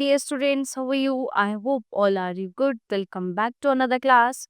dear students, how are you? I hope all are you good. Welcome back to another class.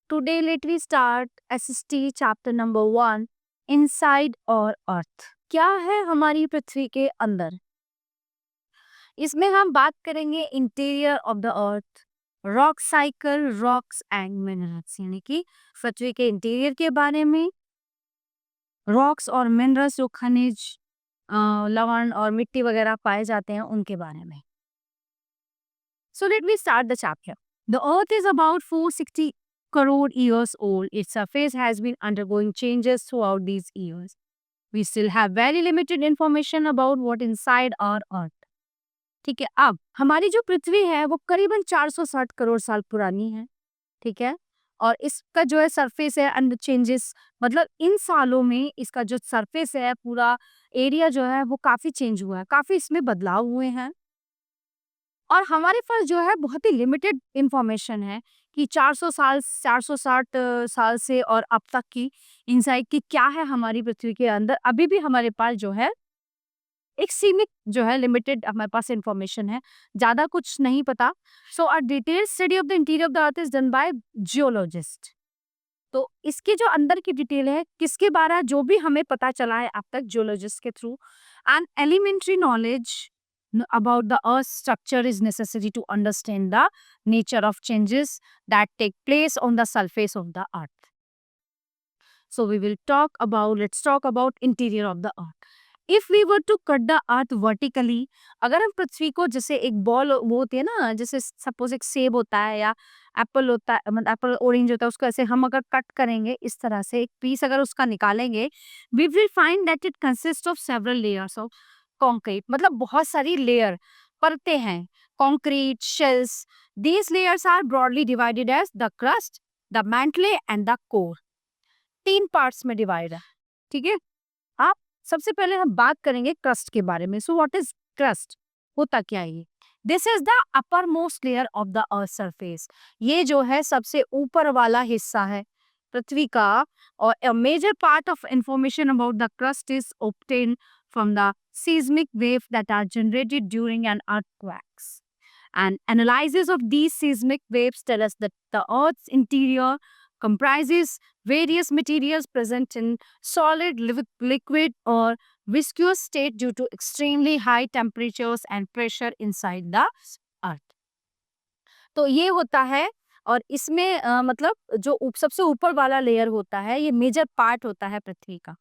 Today, let me start SST chapter number 1, Inside or Earth. क्या है हमारी पृथ्वी के अंदर? इसमें हम बात करेंगे interior of the earth, rock cycle, rocks and minerals, यानी कि पृथ्वी के इंटीरियर के बारे में, रॉक्स और मिनरल्स जो खनिज, लवण और मिट्टी वगैरह पाए जाते हैं उनके बारे में. So let me start the chapter. The earth is about 460 crore years old. Its surface has been undergoing changes throughout these years. We still have very limited information about what inside our earth. ठीक है, अब हमारी जो पृथ्वी है वो करीबन 460 करोड़ साल पुरानी है. ठीक है, और इसका जो है सरफेस है अंडर चेंजेस, मतलब इन सालों में इसका जो सरफेस है पूरा एरिया जो है वो काफी चेंज हुआ है, काफी इसमें बदलाव हुए हैं. और हमारे पास जो है बहुत ही लिमिटेड इंफॉर्मेशन है कि 460 साल से और अब तक की इंसाइट की क्या है हमारी पृथ्वी के अंदर. अभी भी हमारे पास जो है एक सीमित जो है लिमिटेड हमारे पास इंफॉर्मेशन है, ज्यादा कुछ नहीं पता. So a detailed study of the interior of the earth is done by geologist. तो इसकी जो अंदर की डिटेल है किसके बारे जो भी हमें पता चला है अब तक जियोलॉजिस्ट के through, and elementary knowledge about the earth's structure is necessary to understand the nature of changes that take place on the surface of the earth. So let's talk about interior of the earth. If we were to cut the earth vertically, अगर हम पृथ्वी को जैसे एक ball वो होती है ना, जैसे सपोज एक सेब होता है या एप्पल होता है, मतलब एप्पल ऑरेंज होता है, उसको ऐसे हम अगर कट करेंगे इस तरह से एक पीस अगर उसका निकालेंगे, we will find that it consists of several layers of concrete. मतलब बहुत सारी लेयर परतें हैं, concrete shells. These layers are broadly divided as the crust, the mantle and the core. 3 parts में डिवाइड है. ठीक है, आप सबसे पहले हम बात करेंगे क्रस्ट के बारे में. सो व्हाट इज क्रस्ट, होता क्या है ये? This is the upper most layer of the earth surface. ये जो है सबसे ऊपर वाला हिस्सा है पृथ्वी का. और a major part of information about the crust is obtained from the seismic waves that are generated during an earthquake. And analysis of these seismic waves tell us that the Earth's interior comprises various materials present in solid, liquid, or viscous state due to extremely high temperatures and pressure inside the Earth. तो ये होता है, और इसमें मतलब जो सबसे ऊपर वाला लेयर होता है ये मेजर पार्ट होता है पृथ्वी का,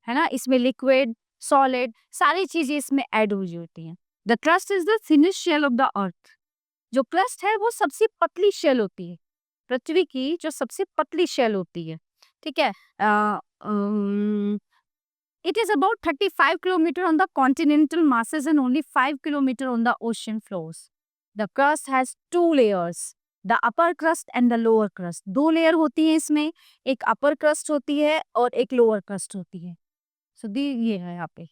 है ना. इसमें लिक्विड, सॉलिड, सारी चीजें इसमें ऐड हुई होती हैं. The crust is the thinnest shell of the earth. जो क्रस्ट है वो सबसे पतली शेल होती है पृथ्वी की, जो सबसे पतली शेल होती है. ठीक है, it is about 35 kilometer on the continental masses and only 5 kilometer on the ocean floors. The crust has 2 layers, the upper crust and the lower crust. 2 layer होती है इसमें, एक upper crust होती है और एक lower crust होती है. So ये है यहाँ पे.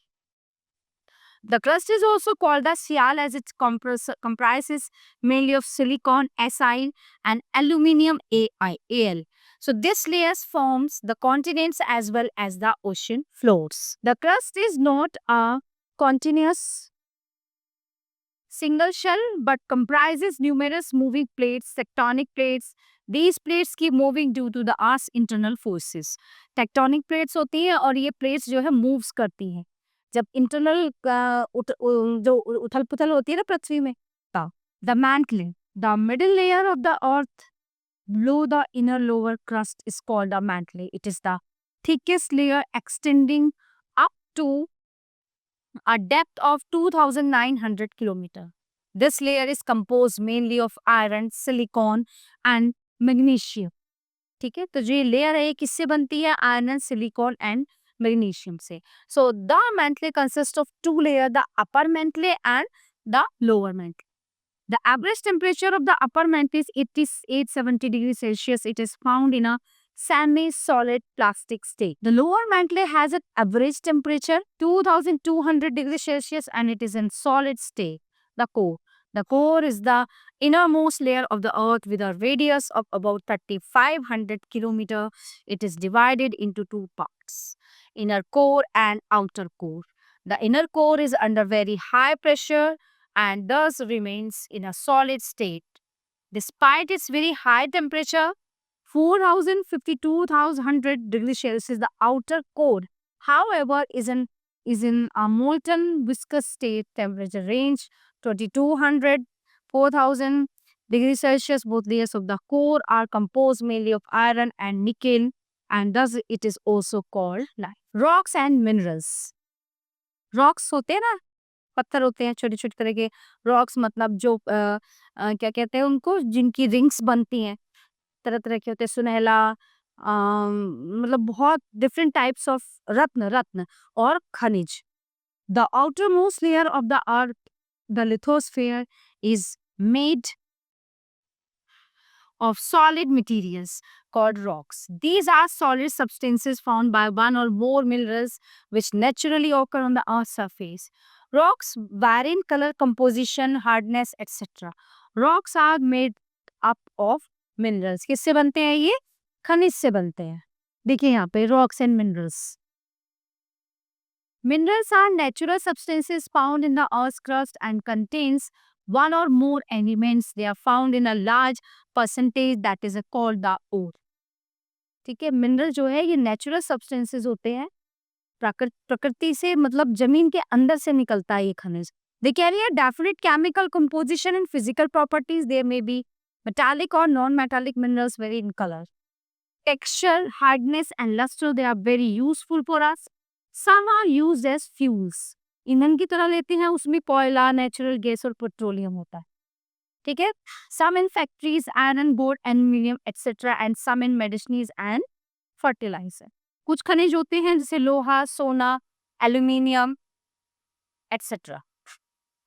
The crust is also called the shell as it comprises mainly of silicon, Si, and aluminium, Al. So this layers forms the continents as well as the ocean floors. The crust is not a continuous single shell but comprises numerous moving plates, tectonic plates. These plates keep moving due to the Earth's internal forces. Tectonic plates होती हैं और ये plates जो है moves करती हैं. जब internal जो उथल पुथल होती है ना पृथ्वी में, the mantle, the middle layer of the earth below the inner lower crust is called a mantle. It is the thickest layer extending up to a depth of 2,900 kilometer. This layer is composed mainly of iron, silicon and magnesium. ठीक है, तो जो ये layer है ये किससे बनती है? आयरन, सिलिकॉन एंड मैग्नीशियम से. So the mantle consists of 2 layers, the upper mantle and the lower mantle. The average temperature of the upper mantle is 870 degrees Celsius. It is found in a semi-solid plastic state. The lower mantle has an average temperature 2200 degrees Celsius and it is in solid state. The core. The core is the innermost layer of the earth with a radius of about 3500 kilometers. It is divided into 2 parts, inner core and outer core. The inner core is under very high pressure and thus remains in a solid state. Despite its very high temperature, 4,052,100 degrees Celsius, the outer core, however, is in a molten viscous state. Temperature range 2,200 4,000 degrees Celsius. Both layers of the core are composed mainly of iron and nickel, and thus it is also called lime. Rocks and minerals. Rocks होते हैं ना, पत्थर होते हैं छोटे-छोटे तरह के। Rocks मतलब जो क्या कहते हैं उनको, जिनकी रिंग्स बनती हैं, तरह-तरह के होते हैं, सुनहला, मतलब बहुत डिफरेंट टाइप्स ऑफ रत्न रत्न और खनिज। The outer most layer of the earth, the lithosphere, is made of solid materials called rocks. These are solid substances found by one or more minerals which naturally occur on the Earth's surface. Rocks vary in color, composition, hardness, etc. Rocks are made up of minerals. किससे बनते हैं ये? खनिज से बनते हैं। देखिए यहाँ पे rocks and minerals. Minerals are natural substances found in the Earth's crust and contains one or more elements. They are found in a large percentage that is called the ore. ठीक है, मिनरल जो है ये natural substances होते हैं, प्रकृति से, मतलब जमीन के अंदर से निकलता है ये खनिज। They carry a definite chemical composition and physical properties. There may be metallic or non-metallic minerals vary in color, texture, hardness and luster. They are very useful for us. Some are used as fuels. ईंधन की तरह लेते हैं, उसमें कोयला, natural gas और petroleum होता है। ठीक है, some in factories, iron, gold, aluminium, etc. and some in medicines and fertilizer. कुछ खनिज होते हैं जैसे लोहा, सोना, aluminium, etc.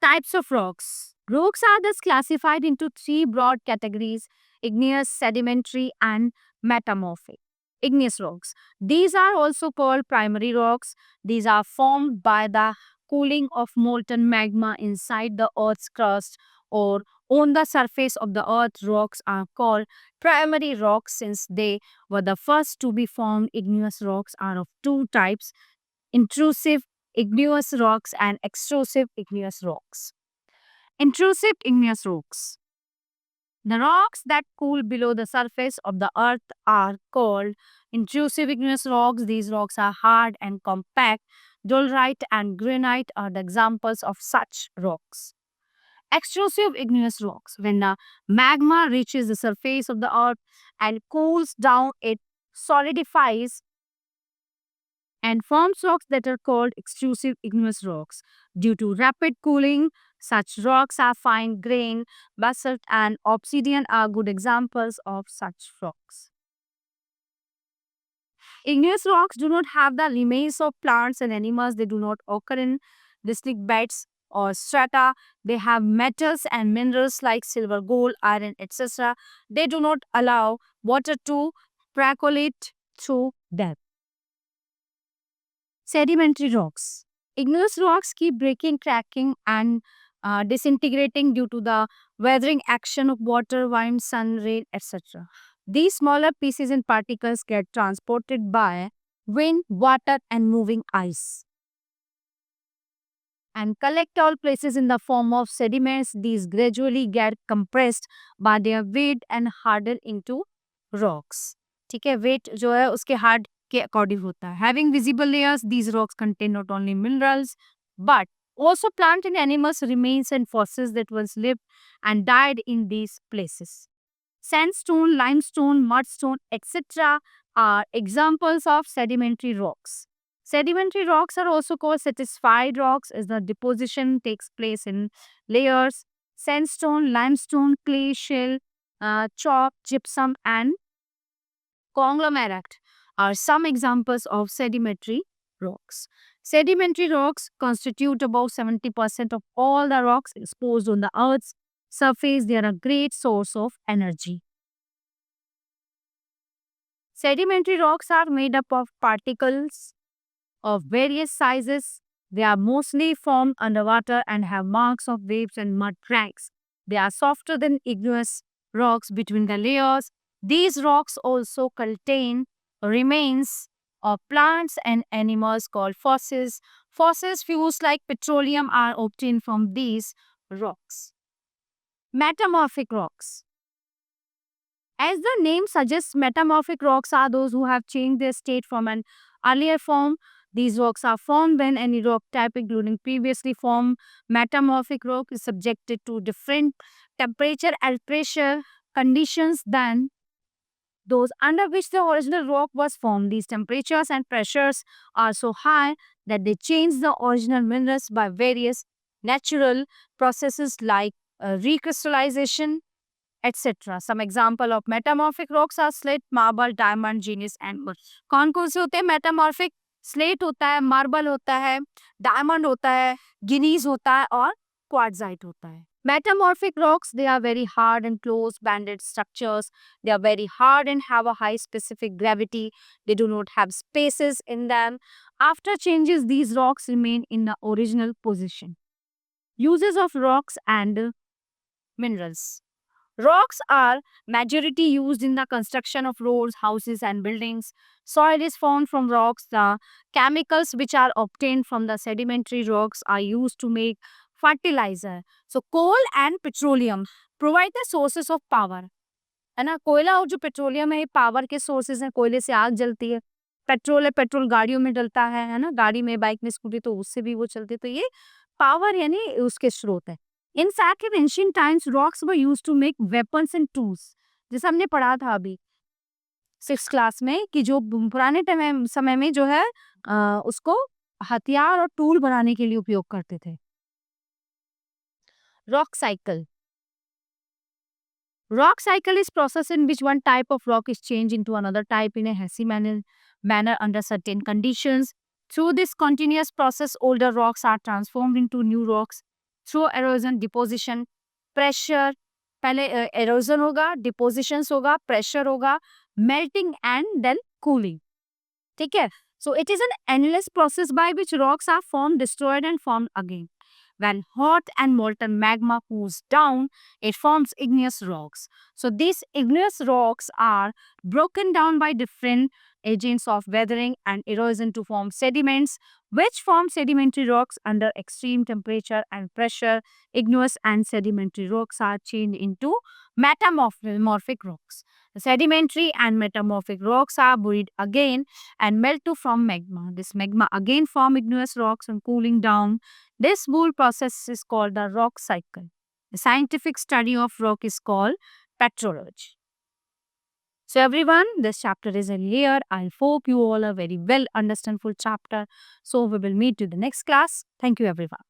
Types of rocks. Rocks are thus classified into three broad categories: igneous, sedimentary, and metamorphic. Igneous rocks. These are also called primary rocks. These are formed by the cooling of molten magma inside the Earth's crust or on the surface of the Earth. Rocks are called primary rocks since they were the first to be formed. Igneous rocks are of two types: intrusive igneous rocks and extrusive igneous rocks. Intrusive igneous rocks. The rocks that cool below the surface of the earth are called intrusive igneous rocks. These rocks are hard and compact. Dolerite and granite are the examples of such rocks. Extrusive igneous rocks. When the magma reaches the surface of the earth and cools down, it solidifies and forms rocks that are called extrusive igneous rocks. Due to rapid cooling, such rocks are fine grained. Basalt and obsidian are good examples of such rocks. Igneous rocks do not have the remains of plants and animals. They do not occur in distinct beds or strata. They have metals and minerals like silver, gold, iron, etc. They do not allow water to percolate through them. Sedimentary rocks. Igneous rocks keep breaking, cracking, and disintegrating due to the weathering action of water, wind, sun, rain, etc. These smaller pieces and particles get transported by wind, water, and moving ice and collect all places in the form of sediments. These gradually get compressed by their weight and harden into rocks. ठीक है, weight जो है उसके hard के according होता है. Having visible layers, these rocks contain not only minerals but also plant and animals remains and fossils that once lived and died in these places. Sandstone, limestone, mudstone, etc. are examples of sedimentary rocks. Sedimentary rocks are also called stratified rocks as the deposition takes place in layers. Sandstone, limestone, clay, shale, chalk, gypsum, and conglomerate are some examples of sedimentary rocks. Sedimentary rocks constitute about 70% of all the rocks exposed on the Earth's surface. They are a great source of energy. Sedimentary rocks are made up of particles of various sizes. They are mostly formed underwater and have marks of waves and mud cracks. They are softer than igneous rocks between the layers. These rocks also contain remains of plants and animals called fossils. Fossil fuels like petroleum are obtained from these rocks. Metamorphic rocks. As the name suggests, metamorphic rocks are those who have changed their state from an earlier form. These rocks are formed when any rock type, including previously formed metamorphic rock, is subjected to different temperature and pressure conditions than those under which the original rock was formed. These temperatures and pressures are so high that they change the original minerals by various natural processes like recrystallization, etc. Some example of metamorphic rocks are slate, marble, diamond, gneis and more. कौन कौन से होते हैं metamorphic? Slate होता है, marble होता है, diamond होता है, गिनीज होता है और क्वार्ट्जाइट होता है. Metamorphic rocks, they are very hard and close banded structures. They are very hard and have a high specific gravity. They do not have spaces in them. After changes, these rocks remain in the original position. Uses of rocks and minerals. Rocks are majority used in the construction of roads, houses and buildings. Soil is formed from rocks. The chemicals which are obtained from the sedimentary rocks are used to make fertilizer. So coal and petroleum provide the sources of power. है ना, कोयला और जो petroleum है power के sources हैं. कोयले से आग जलती है. पेट्रोल है, पेट्रोल गाड़ियों में डलता है ना, गाड़ी में, बाइक में, स्कूटी, तो उससे भी वो चलती है. तो ये पावर यानी उसके स्रोत है. In fact, in ancient times, rocks were used to make weapons and tools. जैसा हमने पढ़ा था अभी 6th क्लास में कि जो पुराने समय में जो है उसको हथियार और टूल बनाने के लिए उपयोग करते थे. Rock cycle. Rock cycle is process in which one type of rock is changed into another type in a hasty manner under certain conditions. Through this continuous process, older rocks are transformed into new rocks through erosion, deposition, pressure. पहले erosion होगा, depositions होगा, pressure होगा, melting and then cooling. ठीक है? So it is an endless process by which rocks are formed, destroyed and formed again. When hot and molten magma cools down, it forms igneous rocks. So these igneous rocks are broken down by different agents of weathering and erosion to form sediments, which form sedimentary rocks under extreme temperature and pressure. Igneous and sedimentary rocks are changed into metamorphic rocks. The sedimentary and metamorphic rocks are buried again and melt to form magma. This magma again form igneous rocks and cooling down. This whole process is called the rock cycle. The scientific study of rock is called petrology. So everyone, this chapter is in here. I hope you all are very well understand full chapter. So we will meet you the next class. Thank you everyone.